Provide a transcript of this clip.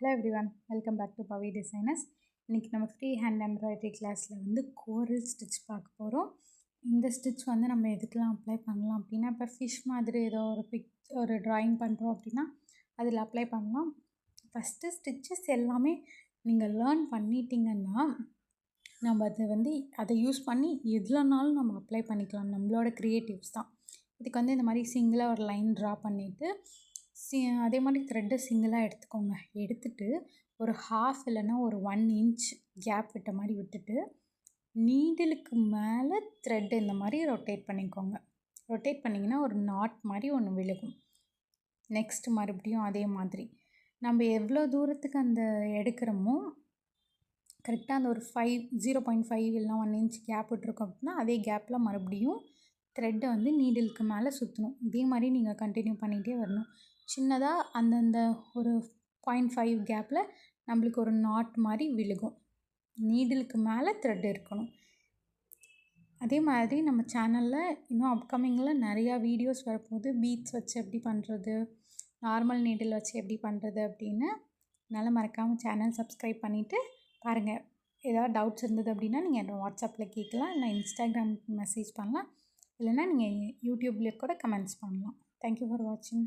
Hello everyone, welcome back to Pavi designers. இன்றைக்கி நம்ம free hand embroidery கிளாஸில் கோரல் ஸ்டிச் பார்க்க போகிறோம். இந்த ஸ்டிச் நம்ம எதுக்கெலாம் அப்ளை பண்ணலாம் அப்படின்னா, இப்போ ஃபிஷ் மாதிரி ஏதோ ஒரு ட்ராயிங் பண்ணுறோம் அப்படின்னா அதில் அப்ளை பண்ணலாம். ஃபஸ்ட்டு ஸ்டிச்சஸ் எல்லாமே நீங்கள் லேர்ன் பண்ணிட்டீங்கன்னா நம்ம அதை யூஸ் பண்ணி எதுலனாலும் நம்ம அப்ளை பண்ணிக்கலாம். நம்மளோட க்ரியேட்டிவ்ஸ் தான். இதுக்கு இந்த மாதிரி சிங்கிளாக ஒரு லைன் ட்ரா பண்ணிவிட்டு அதே மாதிரி த்ரெட்டை சிங்கிளாக எடுத்துக்கோங்க. எடுத்துகிட்டு ஒரு ஹாஃப் இல்லைன்னா ஒரு 1 இன்ச் கேப் விட்ட மாதிரி விட்டுட்டு நீடிலுக்கு மேலே த்ரெட்டை இந்த மாதிரி ரொட்டேட் பண்ணிக்கோங்க. ரொட்டேட் பண்ணிங்கன்னா ஒரு நாட் மாதிரி ஒன்று விழுகும். நெக்ஸ்ட்டு மறுபடியும் அதே மாதிரி நம்ம எவ்வளோ தூரத்துக்கு அந்த எடுக்கிறோமோ கரெக்டாக அந்த ஒரு 0.5 இல்லைனா 1 இன்ச் கேப் விட்டுருக்கோம் அப்படின்னா அதே கேப்பில் மறுபடியும் த்ரெட்டை நீடிலுக்கு மேலே சுற்றணும். இதே மாதிரி நீங்கள் கண்டினியூ பண்ணிகிட்டே வரணும். சின்னதாக அந்தந்த ஒரு 0.5 கேப்பில் நம்மளுக்கு ஒரு நாட் மாதிரி விழுகும். நீடிலுக்கு மேலே த்ரெட் இருக்கணும். அதே மாதிரி நம்ம சேனலில் இன்னும் அப்கமிங்கில் நிறையா வீடியோஸ் வரப்போகுது. பீட்ஸ் வச்சு எப்படி பண்ணுறது, நார்மல் நீடில் வச்சு எப்படி பண்ணுறது அப்படின்னு. அதனால் மறக்காமல் சேனல் சப்ஸ்கிரைப் பண்ணிவிட்டு பாருங்கள். ஏதாவது டவுட்ஸ் இருந்தது அப்படின்னா நீங்கள் என்னோடய வாட்ஸ்அப்பில் கேட்கலாம், இல்லை இன்ஸ்டாகிராம் மெசேஜ் பண்ணலாம், இல்லைனா நீங்கள் யூடியூப்லேயே கூட கமெண்ட்ஸ் பண்ணலாம். தேங்க்யூ ஃபார் வாட்சிங்.